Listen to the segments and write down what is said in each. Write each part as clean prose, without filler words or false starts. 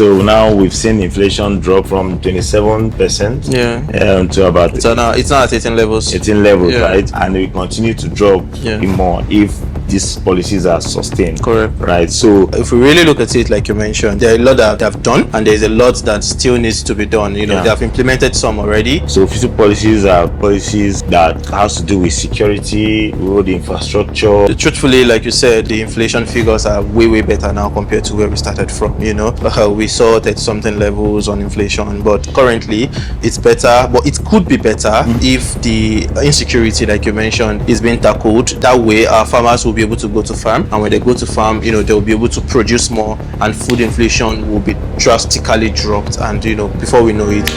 So now we've seen inflation drop from 27% to about it's now at 18 levels. 18 levels, right? And it will continue to drop more if these policies are sustained. Correct. Right. So if we really look at it, like you mentioned, there are a lot that they've done, and there's a lot that still needs to be done. They have implemented some already. So fiscal policies are policies that has to do with security, road infrastructure. Truthfully, like you said, the inflation figures are way better now compared to where we started from. We saw that something levels on inflation, but currently it's better. But it could be better if the insecurity, like you mentioned, is being tackled. That way, our farmers will be able to go to farm, and when they go to farm, they'll be able to produce more, and food inflation will be drastically dropped. And before we know it,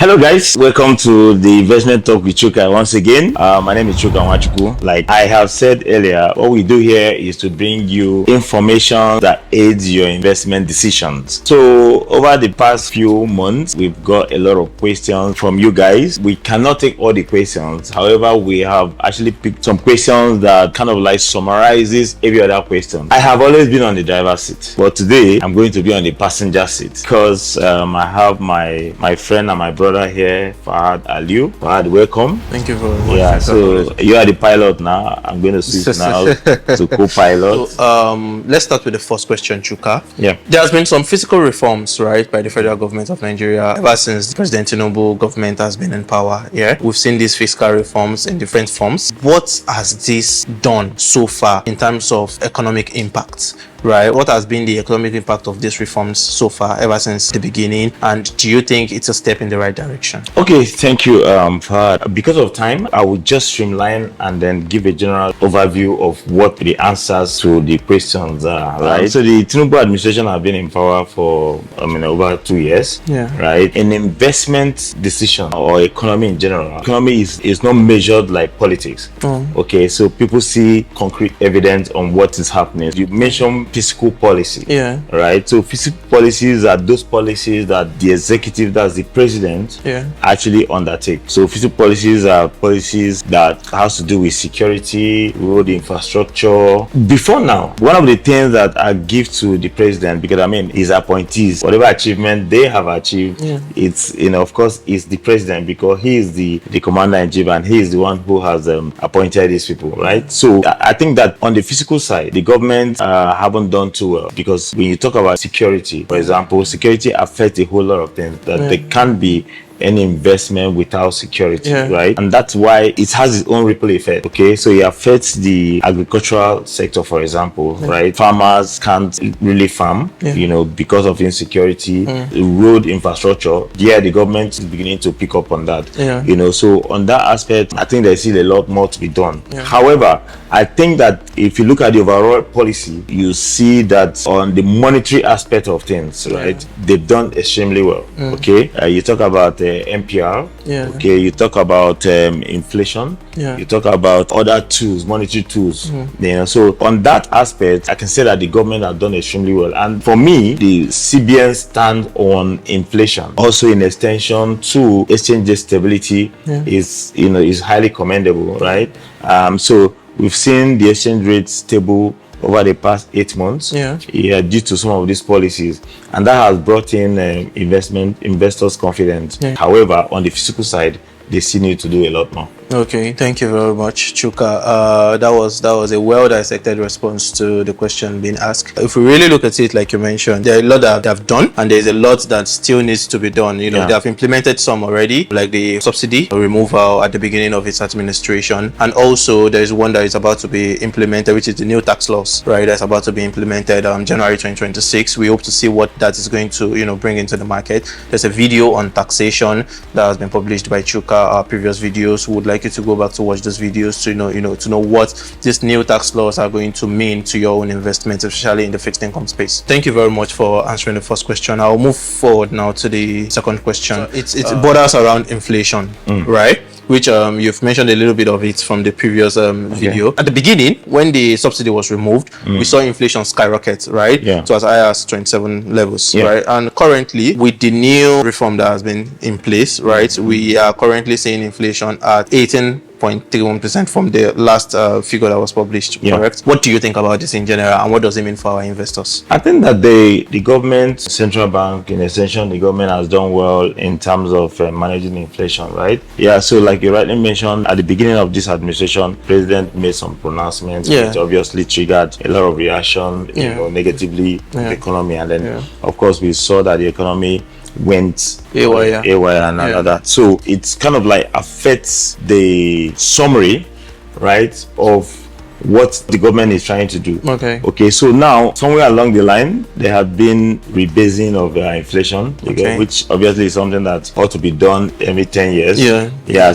hello guys, welcome to the investment talk with Chuka once again. My name is Chuka Nwachukwu. Like I have said earlier, what we do here is to bring you information that aids your investment decisions. So over the past few months, we've got a lot of questions from you guys. We cannot take all the questions. However, we have actually picked some questions that kind of like summarizes every other question. I have always been on the driver's seat, but today I'm going to be on the passenger seat because I have my friend and my brother here, FAHAD, ALIU. FAHAD, welcome. Thank you very much. Yeah, so you are the pilot now. I'm going to switch now to co-pilot. So, let's start with the first question, Chuka. Yeah. There has been some fiscal reforms, right, by the federal government of Nigeria ever since President Tinubu government has been in power. Yeah, we've seen these fiscal reforms in different forms. What has this done so far in terms of economic impact? Right, what has been the economic impact of these reforms so far ever since the beginning, and do you think it's a step in the right direction? Okay, thank you, Fahad. Because of time, I will just streamline and then give a general overview of what the answers to the questions are. Right. So the Tinubu administration have been in power for over 2 years. Yeah. Right. An investment decision or economy in general, economy is not measured like politics. Okay, so people see concrete evidence on what is happening. You mentioned fiscal policy, right? So fiscal policies are those policies that the executive, that's the president, actually undertake. So fiscal policies are policies that has to do with security, road infrastructure. Before now, one of the things that I give to the president, because his appointees, whatever achievement they have achieved, it's of course it's the president, because he is the commander in chief and he is the one who has appointed these people, right? So I think that on the fiscal side, the government haven't done too well, because when you talk about security, for example, security affects a whole lot of things that there can't be any investment without security, right? And that's why it has its own ripple effect. Okay, so it affects the agricultural sector, for example, right? Farmers can't really farm, because of insecurity. Road infrastructure, the government is beginning to pick up on that. So on that aspect, I think there's still a lot more to be done. However, I think that if you look at the overall policy, you see that on the monetary aspect of things, right, they've done extremely well. Okay, you talk about MPR. Okay, you talk about inflation. You talk about other tools, monetary tools. So on that aspect, I can say that the government have done extremely well. And for me, the CBN stand on inflation, also in extension to exchange rate stability, is highly commendable, right? So we've seen the exchange rate stable over the past 8 months, due to some of these policies, and that has brought in investors' confidence. However, on the fiscal side, they still need to do a lot more. Okay, thank you very much, Chuka. That was a well dissected response to the question being asked. If we really look at it, like you mentioned, there are a lot that they've done, and there's a lot that still needs to be done. They have implemented some already, like the subsidy removal at the beginning of its administration, and also there is one that is about to be implemented, which is the new tax laws, right? That's about to be implemented January 2026. We hope to see what that is going to bring into the market. There's a video on taxation that has been published by Chuka. Our previous videos, would like you to go back to watch those videos to know what these new tax laws are going to mean to your own investments, especially in the fixed income space. Thank you very much for answering the first question. I'll move forward now to the second question. It borders around inflation, right? Which you've mentioned a little bit of it from the previous video. At the beginning, when the subsidy was removed, we saw inflation skyrocket, right? So as high as 27 levels, right? And currently, with the new reform that has been in place, right, we are currently seeing inflation at 18% 0.31% from the last figure that was published, correct? What do you think about this in general, and what does it mean for our investors? I think that the government, central bank, in extension, the government has done well in terms of managing inflation, right? Yeah, so like you rightly mentioned, at the beginning of this administration, President made some pronouncements, which obviously triggered a lot of reaction, negatively in the economy. And then, of course, we saw that the economy went haywire and all that. So it's kind of like affects the summary, right, of what the government is trying to do. Okay, so now somewhere along the line there have been rebasing of inflation, which obviously is something that ought to be done every 10 years.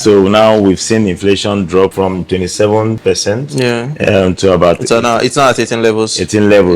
So now we've seen inflation drop from 27% to about it's now at 18 levels,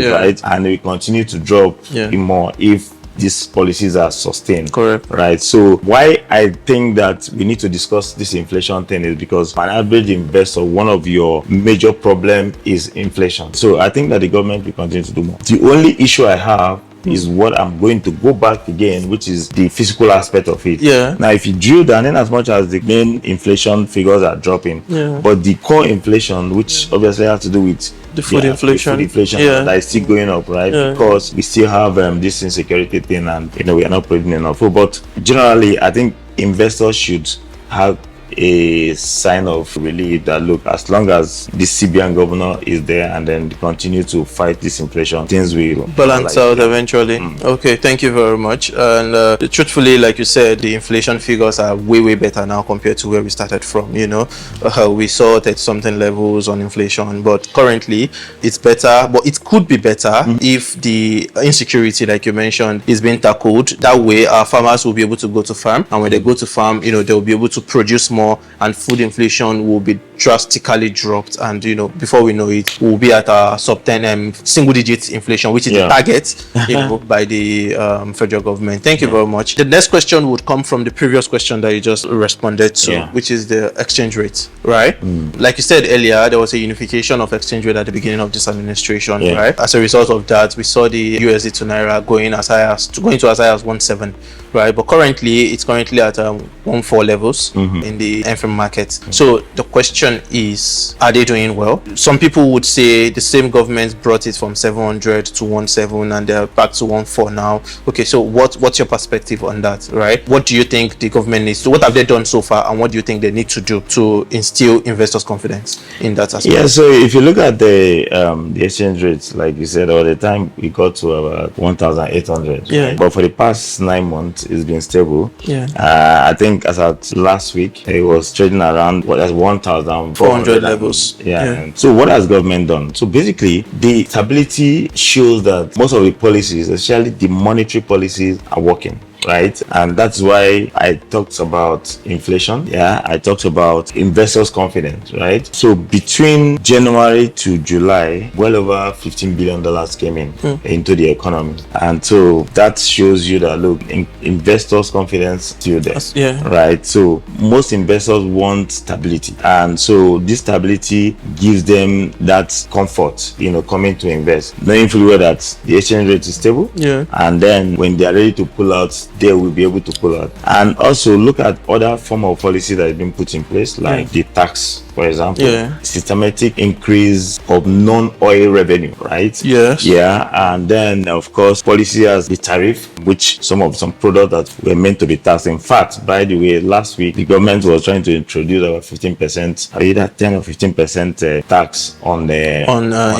right, and it will continue to drop more if these policies are sustained. Correct. Right. So why I think that we need to discuss this inflation thing is because for an average investor, one of your major problem is inflation. So I think that the government will continue to do more. The only issue I have is what I'm going to go back again, which is the physical aspect of it. Now, if you drill down, in as much as the main inflation figures are dropping, but the core inflation, which obviously has to do with the food inflation, that is still going up, right? Because we still have this insecurity thing, and we are not producing enough food. But generally, I think investors should have a sign of relief that, look, as long as the CBN governor is there and then continue to fight this inflation, things will balance out eventually. Okay, thank you very much. And truthfully, like you said, the inflation figures are way better now compared to where we started from. We saw that something levels on inflation, but currently it's better, but it could be better if the insecurity, like you mentioned, is being tackled. That way our farmers will be able to go to farm, and when they go to farm, they'll be able to produce more, and food inflation will be drastically dropped, and before we know it, we'll be at a sub 10 single digit inflation, which is the target by the federal government. Thank you very much. The next question would come from the previous question that you just responded to, which is the exchange rate, right? Like you said earlier, there was a unification of exchange rate at the beginning of this administration, right? As a result of that, we saw the USD to Naira going to as high as 1.7, right? But currently it's at 1.4 levels in the FM market. So the question is, are they doing well? Some people would say the same government brought it from 700 to 1.7 and they're back to 1.4 now. Okay, so what's your perspective on that, right? What do you think the government needs to, what have they done so far, and what do you think they need to do to instill investors' confidence in that aspect? So if you look at the exchange rates, like you said, all the time we got to about 1,800, right? But for the past 9 months it's been stable. I think as at last week it was trading around 1,400 levels. So what has government done? So basically the stability shows that most of the policies, especially the monetary policies, are working, right? And that's why I talked about inflation. I talked about investors' confidence, right? So between January to July, well over $15 billion came into the economy, and so that shows you that, look, investors' confidence still there, right? So most investors want stability, and so this stability gives them that comfort, coming to invest, knowing fully well that the exchange rate is stable, and then when they are ready to pull out, they will be able to pull out. And also look at other form of policy that has been put in place, like the tax, for example, systematic increase of non-oil revenue, right? And then of course policy as the tariff, which some products that were meant to be taxed. In fact, by the way, last week the government was trying to introduce about 15%, either 10 or 15% tax on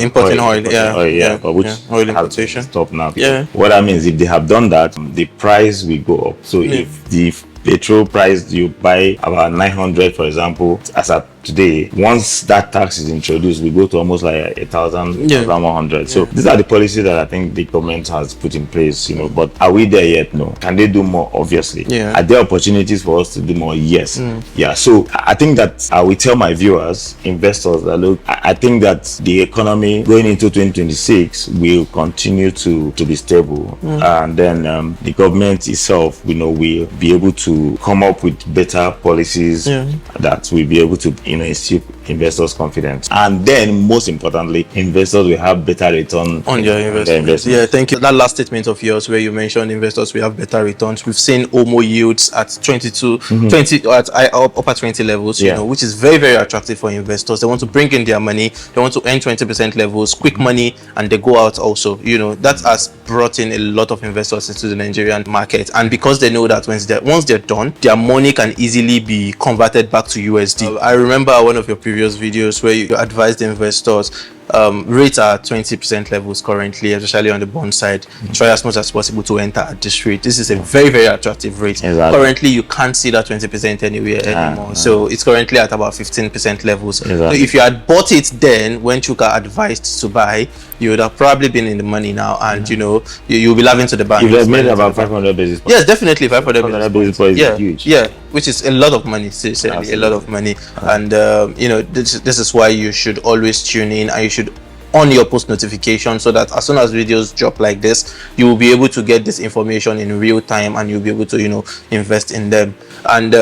importing oil, but which oil importation stop now. What that means, if they have done that, the price will go up. So if the petrol price you buy about 900, for example, as at today, once that tax is introduced, we go to almost like 1,100. So these are the policies that I think the government has put in place, but are we there yet? No. Can they do more? Obviously. Are there opportunities for us to do more? Yes. So I think that I will tell my viewers, investors, that, look, I think that the economy going into 2026 will continue to be stable, and then the government itself, will be able to come up with better policies that will be able to instill investors confidence. And then, most importantly, investors will have better return on their investment. Yeah, thank you. That last statement of yours where you mentioned investors will have better returns. We've seen OMO yields at 22, 20 at upper 20 levels, you know, which is very, very attractive for investors. They want to bring in their money, they want to earn 20% levels, quick money, and they go out also. You know, that has brought in a lot of investors into the Nigerian market. And because they know that once they're done, their money can easily be converted back to USD. I remember one of your previous videos where you advised investors rates are 20% levels currently, especially on the bond side. Try as much as possible to enter at this rate. This is a very, very attractive rate. Exactly. Currently, you can't see that 20% anywhere anymore. So it's currently at about 15% levels. Exactly. So if you had bought it then when Chuka advised to buy, you would have probably been in the money now, and you know you'll be laughing to the bank. You have made about 500 basis points. Yes, definitely 500 basis points is huge. Yeah, which is a lot of money, certainly a lot of money. And you know, this is why you should always tune in, and you should on your post notification, so that as soon as videos drop like this, you will be able to get this information in real time, and you'll be able to, you know, invest in them. And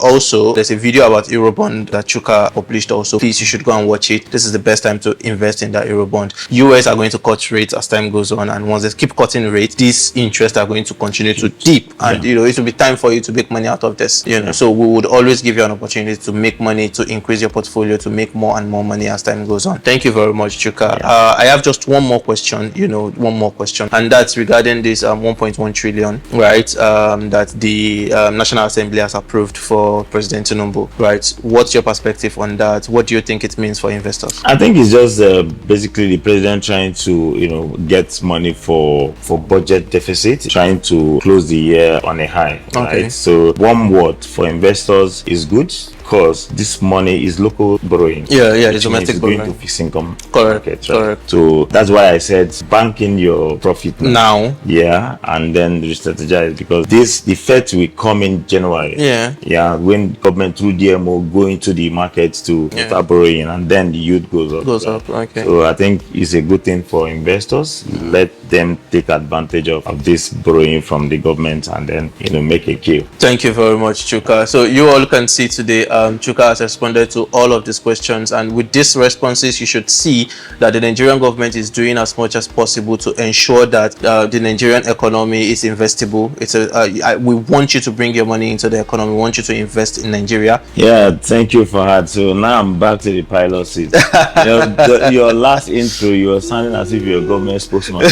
also there's a video about Eurobond that Chuka published also. Please, you should go and watch it. This is the best time to invest in that Eurobond. US are going to cut rates as time goes on, and once they keep cutting rates, these interests are going to continue to dip, and you know, it will be time for you to make money out of this, you know. So we would always give you an opportunity to make money, to increase your portfolio, to make more and more money as time goes on. Thank you very much, Chuka. I have just one more question, and that's regarding this 1.1 trillion, right, that the National Assembly has approved for President Tinubu, right? What's your perspective on that? What do you think it means for investors? I think it's just basically the president trying to, you know, get money for budget deficit, trying to close the year on a high, right? So one word for investors is good, because this money is local borrowing. It's domestic borrowing. Going to fixed income. Correct. Market, right? Correct. So that's why I said banking your profit now. Yeah, and then re-strategize, because the Fed will come in January. When government through DMO go into the market to start borrowing, and then the yield goes up. Okay. So I think it's a good thing for investors. Let them take advantage of this borrowing from the government, and then, you know, make a kill. Thank you very much, Chuka. So you all can see today, Chuka has responded to all of these questions, and with these responses, you should see that the Nigerian government is doing as much as possible to ensure that the Nigerian economy is investable. We want you to bring your money into the economy. We want you to invest in Nigeria. Yeah, thank you, FAHAD. So now I'm back to the pilot seat. Your last intro, you were sounding as if you're a government spokesman.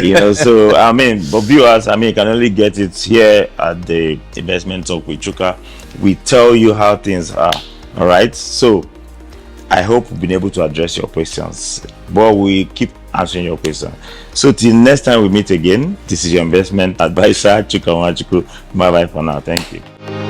You know, so I mean, but viewers, I mean, you can only get it here at the Investment Talk with Chuka. We tell you how things are. All right. So I hope we've been able to address your questions, but we keep answering your questions. So till next time we meet again, this is your investment advisor, Chuka Nwachukwu. Bye bye for now. Thank you.